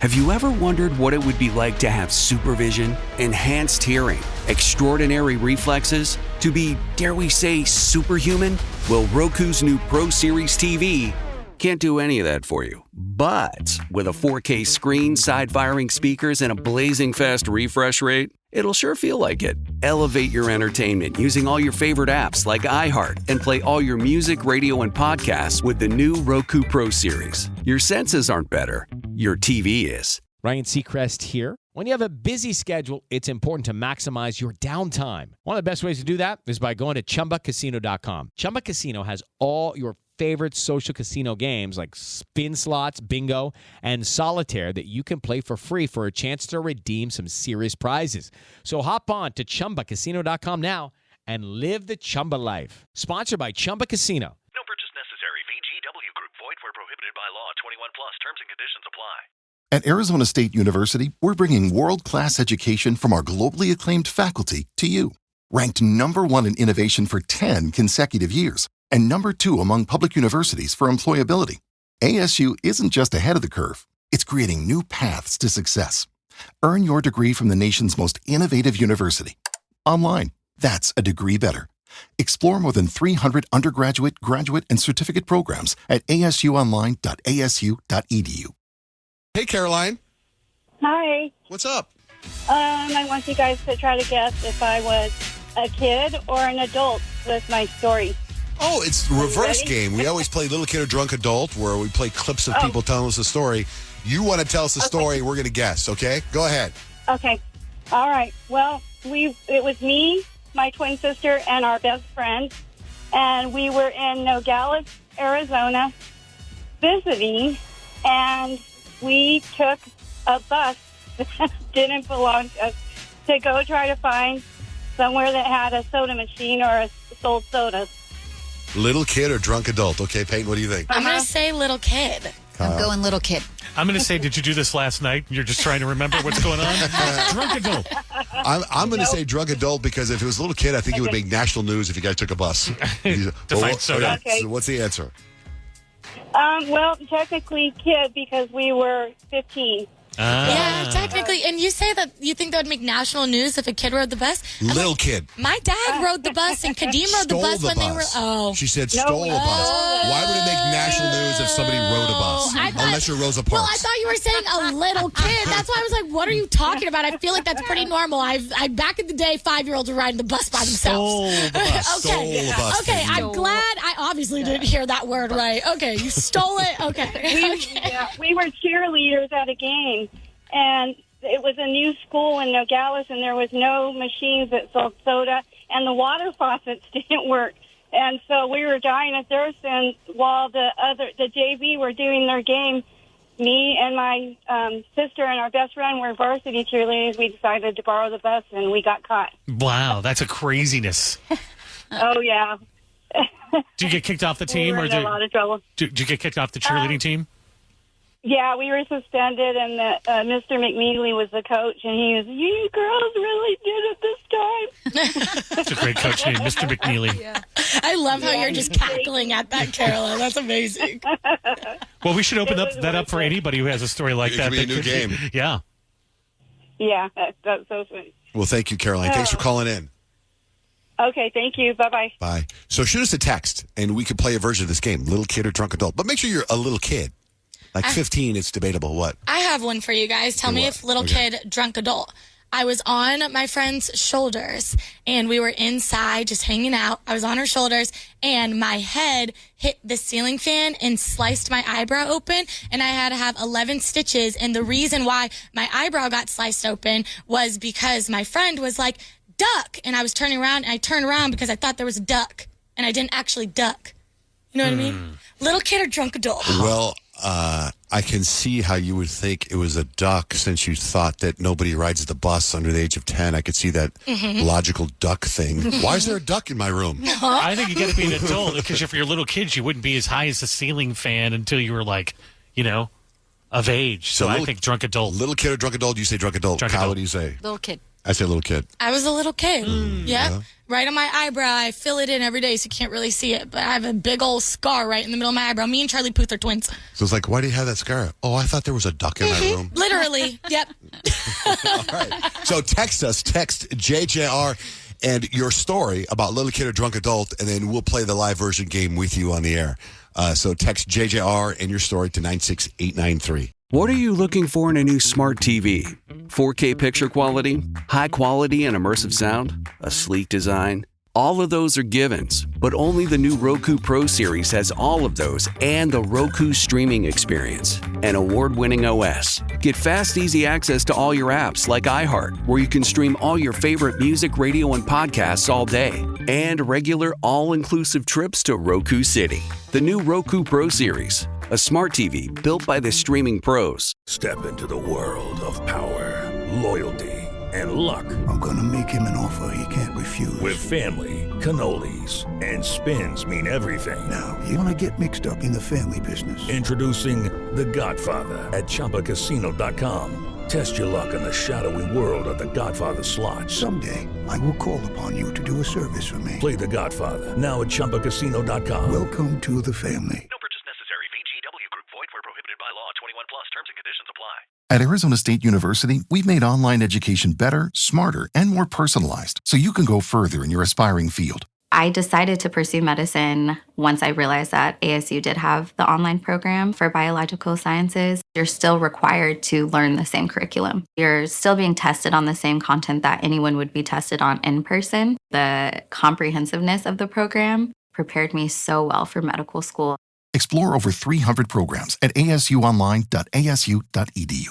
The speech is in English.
Have you ever wondered what it would be like to have supervision, enhanced hearing, extraordinary reflexes, to be, dare we say, superhuman? Well, Roku's new Pro Series TV can't do any of that for you. But with a 4K screen, side-firing speakers, and a blazing fast refresh rate, it'll sure feel like it. Elevate your entertainment using all your favorite apps like iHeart and play all your music, radio, and podcasts with the new Roku Pro Series. Your senses aren't better. Your TV is. Ryan Seacrest here. When you have a busy schedule, it's important to maximize your downtime. One of the best ways to do that is by going to ChumbaCasino.com. Chumba Casino has all your favorite social casino games like spin slots, bingo, and solitaire that you can play for free for a chance to redeem some serious prizes. So hop on to ChumbaCasino.com now and live the Chumba life. Sponsored by Chumba Casino. No purchase necessary. VGW Group. Void where prohibited by law. 21 plus. Terms and conditions apply. At Arizona State University, we're bringing world-class education from our globally acclaimed faculty to you. Ranked #1 in innovation for 10 consecutive years and #2 among public universities for employability. ASU isn't just ahead of the curve. It's creating new paths to success. Earn your degree from the nation's most innovative university. Online. That's a degree better. Explore more than 300 undergraduate, graduate, and certificate programs at asuonline.asu.edu. Hey, Caroline. Hi. What's up? I want you guys to try to guess if I was a kid or an adult with my story. Oh, it's the reverse Ready? game. We always play Little Kid or Drunk Adult, where we play clips of people telling us a story. You want to tell us a story, we're going to guess, okay? Go ahead. Okay. All right. Well, it was me, my twin sister, and our best friend, and we were in Nogales, Arizona, visiting, and we took a bus that didn't belong to us to go try to find somewhere that had a soda machine or sold sodas. Little Kid or Drunk Adult? Okay, Peyton, what do you think? I'm going to say little kid. I'm going little kid. I'm going to say, did you do this last night? You're just trying to remember what's going on? Drunk adult. I'm going to say Drunk Adult because if it was a little kid, I think it would make national news if you guys took a bus. Find soda. Okay. So what's the answer? Well, technically kid because we were 15. Yeah, technically. And you say that you think that would make national news if a kid rode the bus? Little kid. My dad rode the bus and Kadeem rode the bus when they were... Oh. She said stole a bus. Why would it make national news if somebody rode a bus? Unless you're Rosa Parks. Well, I thought you were saying a little kid. That's why I was like, what are you talking about? I feel like that's pretty normal. Back in the day, 5-year-olds were riding the bus by themselves. Stole the bus. Okay. Stole a bus. Okay, I'm glad I obviously didn't hear that word right. Okay, you stole it. Okay. We were cheerleaders at a game, and it was a new school in Nogales, and there was no machines that sold soda, and the water faucets didn't work. And so we were dying of thirst, and while the JV were doing their game, me and my sister and our best friend were varsity cheerleaders. We decided to borrow the bus, and we got caught. Wow, that's a craziness. Oh, yeah. Did you get kicked off the We team? were Or in a lot of trouble. did you get kicked off the cheerleading team? Yeah, we were suspended, and Mr. McNeely was the coach, and he was, you girls really did it this time. That's a great coach named Mr. McNeely. Yeah. I love how you're just cackling at that, Caroline. That's amazing. Well, we should open that up for anybody who has a story like that. It could be a new game. Yeah. Yeah, that's so sweet. Well, thank you, Caroline. Thanks for calling in. Okay, thank you. Bye-bye. Bye. So shoot us a text, and we could play a version of this game, Little Kid or Drunk Adult. But make sure you're a little kid. Like 15, it's debatable. What? I have one for you guys. Tell me if little kid, drunk adult. I was on my friend's shoulders, and we were inside just hanging out. I was on her shoulders, and my head hit the ceiling fan and sliced my eyebrow open, and I had to have 11 stitches. And the reason why my eyebrow got sliced open was because my friend was like, duck. And I was turning around, and I turned around because I thought there was a duck, and I didn't actually duck. You know what I mean? Little kid or drunk adult? Well, I can see how you would think it was a duck since you thought that nobody rides the bus under the age of 10. I could see that logical duck thing. Why is there a duck in my room? I think you got to be an adult because if you're little kids, you wouldn't be as high as the ceiling fan until you were like, of age. So I think drunk adult. Little kid or drunk adult? You say drunk adult. Kyle, what do you say? Little kid. I say little kid. I was a little kid. Yeah. right on my eyebrow. I fill it in every day so you can't really see it. But I have a big old scar right in the middle of my eyebrow. Me and Charlie Puth are twins. So it's like, why do you have that scar? Oh, I thought there was a duck in my room. Literally. Yep. All right. So text us. Text JJR and your story about little kid or drunk adult, and then we'll play the live version game with you on the air. So text JJR and your story to 96893. What are you looking for in a new smart TV? 4K picture quality, high quality and immersive sound, a sleek design? All of those are givens, but only the new Roku Pro Series has all of those and the Roku streaming experience, an award-winning OS. Get fast, easy access to all your apps like iHeart, where you can stream all your favorite music, radio, and podcasts all day, and regular all-inclusive trips to Roku City. The new Roku Pro Series, a smart TV built by the streaming pros. Step into the world of power, loyalty, and luck. I'm gonna make him an offer he can't refuse. With family, cannolis, and spins mean everything. Now, you wanna get mixed up in the family business. Introducing The Godfather at ChumbaCasino.com. Test your luck in the shadowy world of The Godfather slot. Someday, I will call upon you to do a service for me. Play The Godfather, now at ChumbaCasino.com. Welcome to the family. No purchase necessary. VGW Group. Void where prohibited by law. 21 plus. Terms and conditions apply. At Arizona State University, we've made online education better, smarter, and more personalized so you can go further in your aspiring field. I decided to pursue medicine once I realized that ASU did have the online program for biological sciences. You're still required to learn the same curriculum. You're still being tested on the same content that anyone would be tested on in person. The comprehensiveness of the program prepared me so well for medical school. Explore over 300 programs at asuonline.asu.edu.